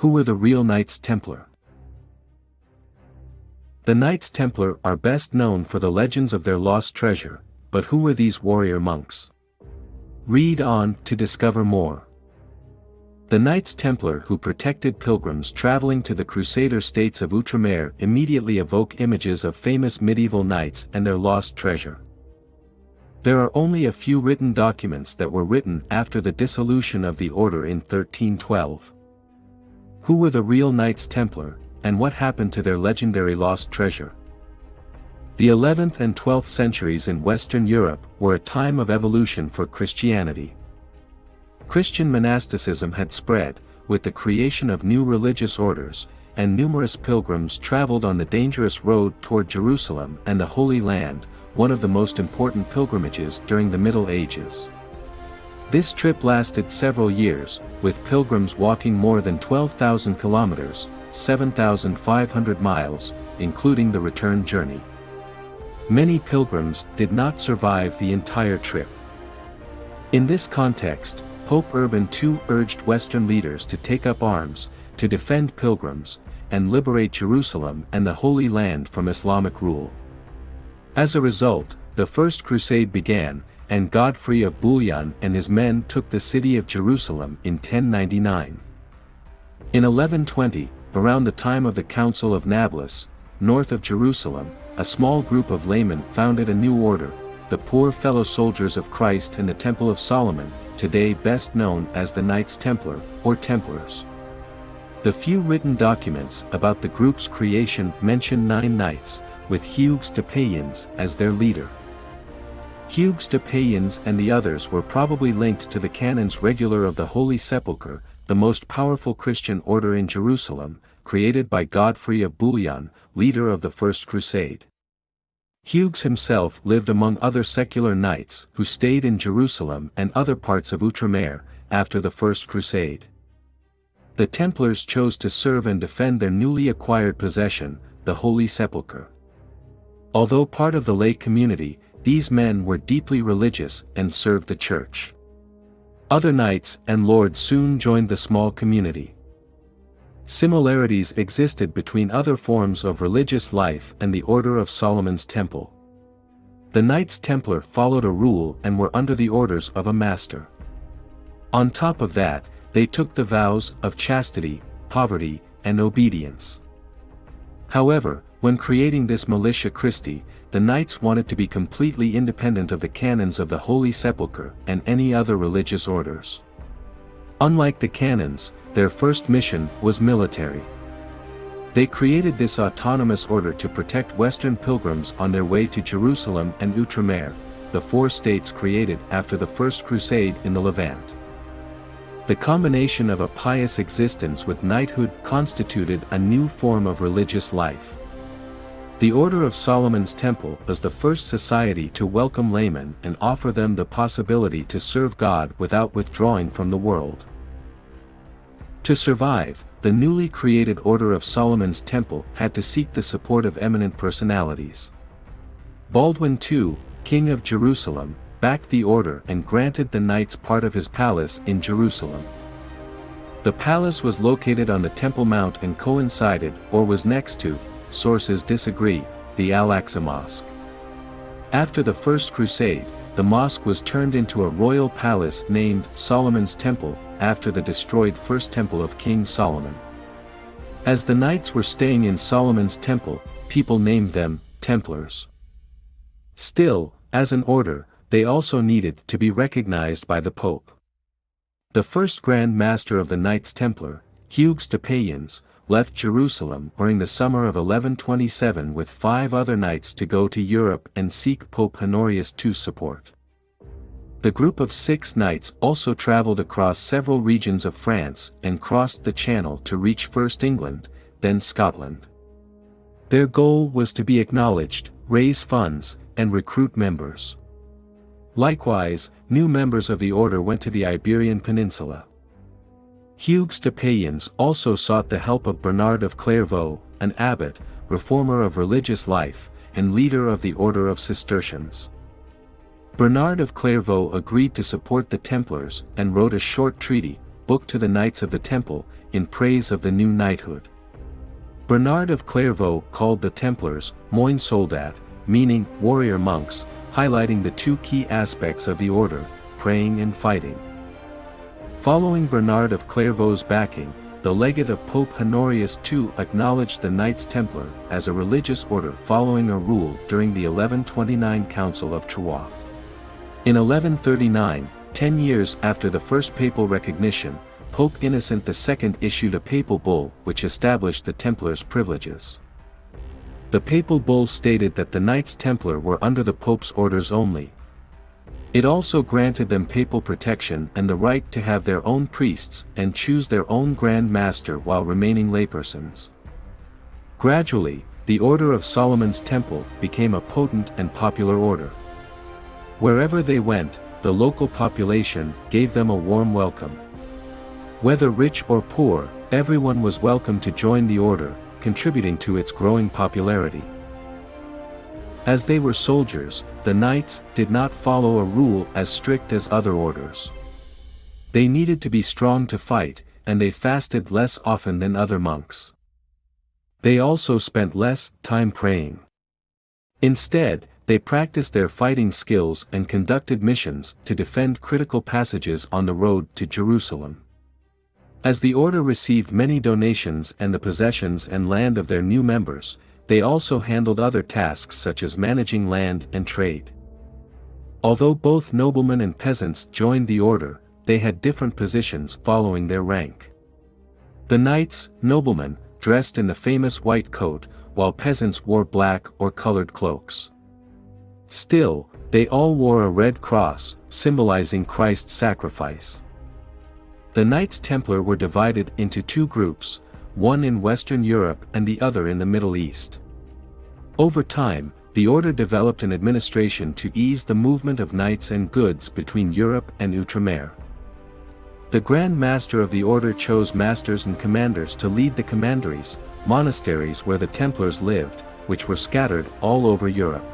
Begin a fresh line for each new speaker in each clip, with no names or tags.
Who were the real Knights Templar? The Knights Templar are best known for the legends of their lost treasure, but who were these warrior monks? Read on to discover more. The Knights Templar who protected pilgrims traveling to the crusader states of Outremer immediately evoke images of famous medieval knights and their lost treasure. There are only a few written documents that were written after the dissolution of the order in 1312. Who were the real Knights Templar, and what happened to their legendary lost treasure? The 11th and 12th centuries in Western Europe were a time of evolution for Christianity. Christian monasticism had spread, with the creation of new religious orders, and numerous pilgrims traveled on the dangerous road toward Jerusalem and the Holy Land, one of the most important pilgrimages during the Middle Ages. This trip lasted several years, with pilgrims walking more than 12,000 kilometers, 7,500 miles, including the return journey. Many pilgrims did not survive the entire trip. In this context, Pope Urban II urged Western leaders to take up arms, to defend pilgrims, and liberate Jerusalem and the Holy Land from Islamic rule. As a result, the First Crusade began, and Godfrey of Bouillon and his men took the city of Jerusalem in 1099. In 1120, around the time of the Council of Nablus, north of Jerusalem, a small group of laymen founded a new order, the Poor Fellow Soldiers of Christ in the Temple of Solomon, today best known as the Knights Templar, or Templars. The few written documents about the group's creation mention 9 knights, with Hugues de Payens as their leader. Hugues de Payens and the others were probably linked to the Canons Regular of the Holy Sepulchre, the most powerful Christian order in Jerusalem, created by Godfrey of Bouillon, leader of the First Crusade. Hugues himself lived among other secular knights who stayed in Jerusalem and other parts of Outremer after the First Crusade. The Templars chose to serve and defend their newly acquired possession, the Holy Sepulchre. Although part of the lay community, these men were deeply religious and served the church. Other knights and lords soon joined the small community. Similarities existed between other forms of religious life and the Order of Solomon's Temple. The Knights Templar followed a rule and were under the orders of a master. On top of that, they took the vows of chastity, poverty, and obedience. However, when creating this militia Christi, the knights wanted to be completely independent of the canons of the Holy Sepulchre and any other religious orders. Unlike the canons, their first mission was military. They created this autonomous order to protect Western pilgrims on their way to Jerusalem and Outremer, the 4 states created after the First Crusade in the Levant. The combination of a pious existence with knighthood constituted a new form of religious life. The Order of Solomon's Temple was the first society to welcome laymen and offer them the possibility to serve God without withdrawing from the world. To survive, the newly created Order of Solomon's Temple had to seek the support of eminent personalities. Baldwin II, King of Jerusalem, backed the order and granted the knights part of his palace in Jerusalem. The palace was located on the Temple Mount and coincided, or was next to, sources disagree, the Al-Aqsa Mosque. After the First Crusade, the mosque was turned into a royal palace named Solomon's Temple, after the destroyed First Temple of King Solomon. As the knights were staying in Solomon's Temple, people named them Templars. Still, as an order, they also needed to be recognized by the Pope. The first Grand Master of the Knights Templar, Hugues de Payens, left Jerusalem during the summer of 1127 with 5 other knights to go to Europe and seek Pope Honorius II's support. The group of 6 knights also traveled across several regions of France and crossed the Channel to reach first England, then Scotland. Their goal was to be acknowledged, raise funds, and recruit members. Likewise, new members of the order went to the Iberian Peninsula. Hugues de Payens also sought the help of Bernard of Clairvaux, an abbot, reformer of religious life, and leader of the Order of Cistercians. Bernard of Clairvaux agreed to support the Templars and wrote a short treaty, book to the Knights of the Temple, in praise of the new knighthood. Bernard of Clairvaux called the Templars, moines soldats, meaning warrior monks, highlighting the two key aspects of the order, praying and fighting. Following Bernard of Clairvaux's backing, the legate of Pope Honorius II acknowledged the Knights Templar as a religious order following a rule during the 1129 Council of Troyes. In 1139, 10 years after the first papal recognition, Pope Innocent II issued a papal bull which established the Templars' privileges. The papal bull stated that the Knights Templar were under the Pope's orders only. It also granted them papal protection and the right to have their own priests and choose their own Grand Master while remaining laypersons. Gradually, the Order of Solomon's Temple became a potent and popular order. Wherever they went, the local population gave them a warm welcome. Whether rich or poor, everyone was welcome to join the order, contributing to its growing popularity. As they were soldiers, the knights did not follow a rule as strict as other orders. They needed to be strong to fight, and they fasted less often than other monks. They also spent less time praying. Instead, they practiced their fighting skills and conducted missions to defend critical passages on the road to Jerusalem. As the order received many donations and the possessions and land of their new members, they also handled other tasks such as managing land and trade. Although both noblemen and peasants joined the order, they had different positions following their rank. The knights, noblemen, dressed in the famous white coat, while peasants wore black or colored cloaks. Still, they all wore a red cross, symbolizing Christ's sacrifice. The Knights Templar were divided into two groups, one in Western Europe and the other in the Middle East. Over time, the order developed an administration to ease the movement of knights and goods between Europe and Outremer. The Grand Master of the order chose masters and commanders to lead the commanderies, monasteries where the Templars lived, which were scattered all over Europe.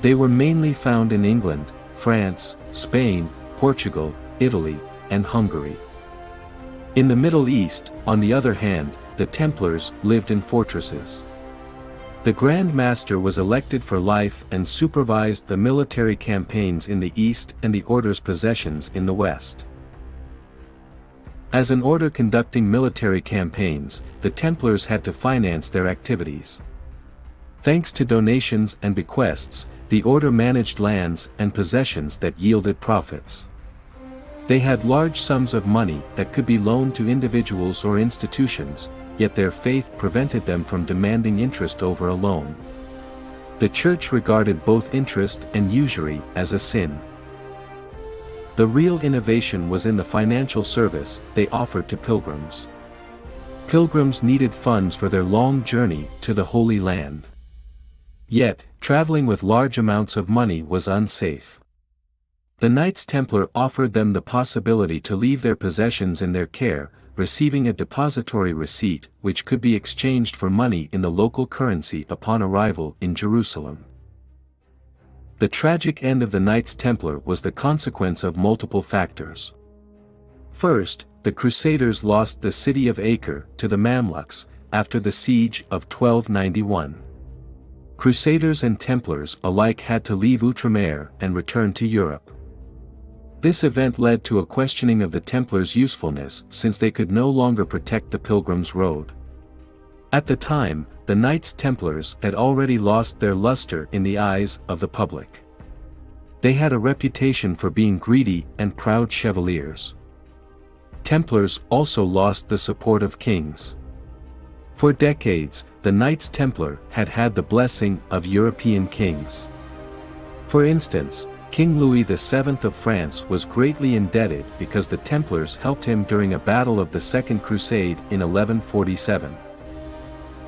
They were mainly found in England, France, Spain, Portugal, Italy, and Hungary. In the Middle East, on the other hand, the Templars lived in fortresses. The Grand Master was elected for life and supervised the military campaigns in the East and the order's possessions in the West. As an order conducting military campaigns, the Templars had to finance their activities. Thanks to donations and bequests, the order managed lands and possessions that yielded profits. They had large sums of money that could be loaned to individuals or institutions, yet their faith prevented them from demanding interest over a loan. The Church regarded both interest and usury as a sin. The real innovation was in the financial service they offered to pilgrims. Pilgrims needed funds for their long journey to the Holy Land. Yet, traveling with large amounts of money was unsafe. The Knights Templar offered them the possibility to leave their possessions in their care, receiving a depository receipt which could be exchanged for money in the local currency upon arrival in Jerusalem. The tragic end of the Knights Templar was the consequence of multiple factors. First, the Crusaders lost the city of Acre to the Mamluks after the siege of 1291. Crusaders and Templars alike had to leave Outremer and return to Europe. This event led to a questioning of the Templars' usefulness since they could no longer protect the Pilgrims' Road. At the time, the Knights Templars had already lost their luster in the eyes of the public. They had a reputation for being greedy and proud chevaliers. Templars also lost the support of kings. For decades, the Knights Templar had had the blessing of European kings. For instance, King Louis VII of France was greatly indebted because the Templars helped him during a battle of the Second Crusade in 1147.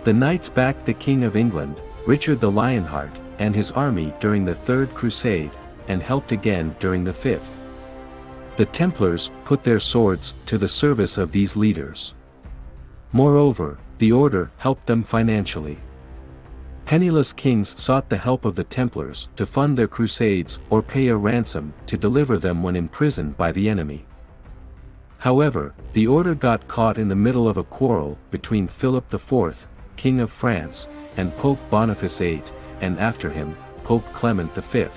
The Knights backed the King of England, Richard the Lionheart, and his army during the Third Crusade, and helped again during the Fifth. The Templars put their swords to the service of these leaders. Moreover, the order helped them financially. Penniless kings sought the help of the Templars to fund their crusades or pay a ransom to deliver them when imprisoned by the enemy. However, the order got caught in the middle of a quarrel between Philip IV, King of France, and Pope Boniface VIII, and after him, Pope Clement V.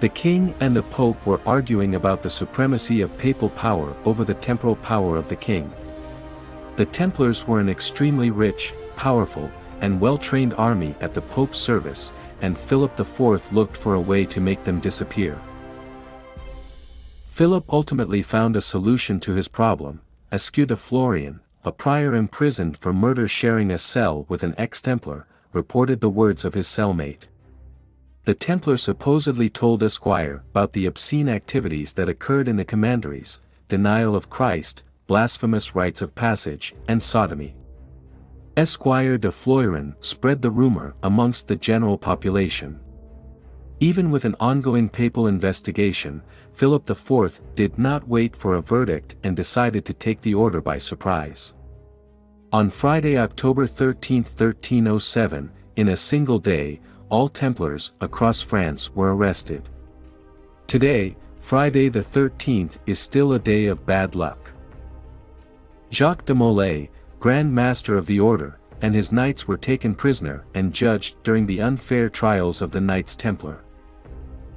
The king and the pope were arguing about the supremacy of papal power over the temporal power of the king. The Templars were an extremely rich, powerful, and well-trained army at the pope's service, and Philip IV looked for a way to make them disappear. Philip ultimately found a solution to his problem. Escuda Florian, a prior imprisoned for murder sharing a cell with an ex-Templar, reported the words of his cellmate. The Templar supposedly told Esquire about the obscene activities that occurred in the commanderies, denial of Christ, blasphemous rites of passage, and sodomy. Esquire de Florian spread the rumor amongst the general population. Even with an ongoing papal investigation, Philip IV did not wait for a verdict and decided to take the order by surprise. On Friday, October 13, 1307, in a single day, all Templars across France were arrested. Today, Friday the 13th is still a day of bad luck. Jacques de Molay, Grand Master of the Order, and his knights were taken prisoner and judged during the unfair trials of the Knights Templar.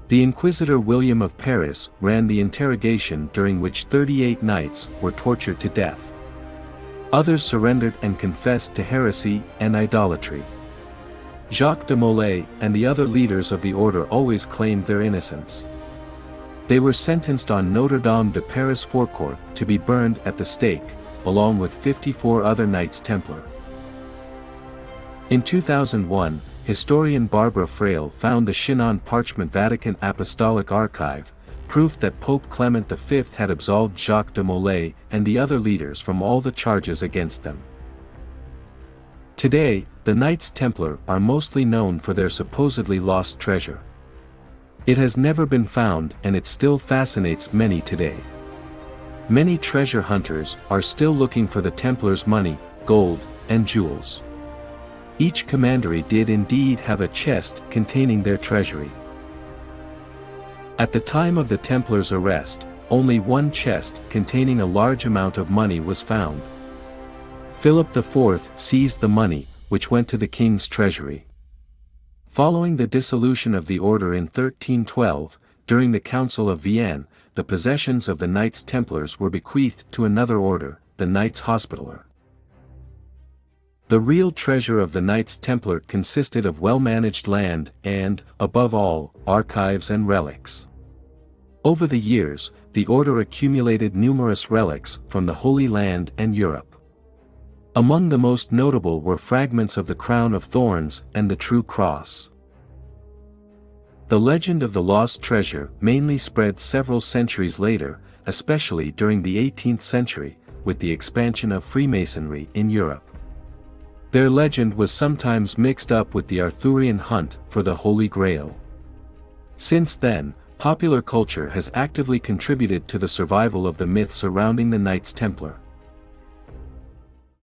The Inquisitor William of Paris ran the interrogation during which 38 knights were tortured to death. Others surrendered and confessed to heresy and idolatry. Jacques de Molay and the other leaders of the order always claimed their innocence. They were sentenced on Notre Dame de Paris forecourt to be burned at the stake, along with 54 other Knights Templar. In 2001, historian Barbara Frail found the Chinon parchment Vatican Apostolic Archive, proof that Pope Clement V had absolved Jacques de Molay and the other leaders from all the charges against them. Today, the Knights Templar are mostly known for their supposedly lost treasure. It has never been found and it still fascinates many today. Many treasure hunters are still looking for the Templars' money, gold, and jewels. Each commandery did indeed have a chest containing their treasury. At the time of the Templars' arrest, only one chest containing a large amount of money was found. Philip IV seized the money, which went to the king's treasury. Following the dissolution of the order in 1312, during the Council of Vienne, the possessions of the Knights Templars were bequeathed to another order, the Knights Hospitaller. The real treasure of the Knights Templar consisted of well-managed land and, above all, archives and relics. Over the years, the order accumulated numerous relics from the Holy Land and Europe. Among the most notable were fragments of the crown of thorns and the true cross. The legend of the lost treasure mainly spread several centuries later, especially during the 18th century, with the expansion of Freemasonry in Europe. Their legend was sometimes mixed up with the Arthurian hunt for the Holy Grail. Since then, popular culture has actively contributed to the survival of the myth surrounding the Knights Templar.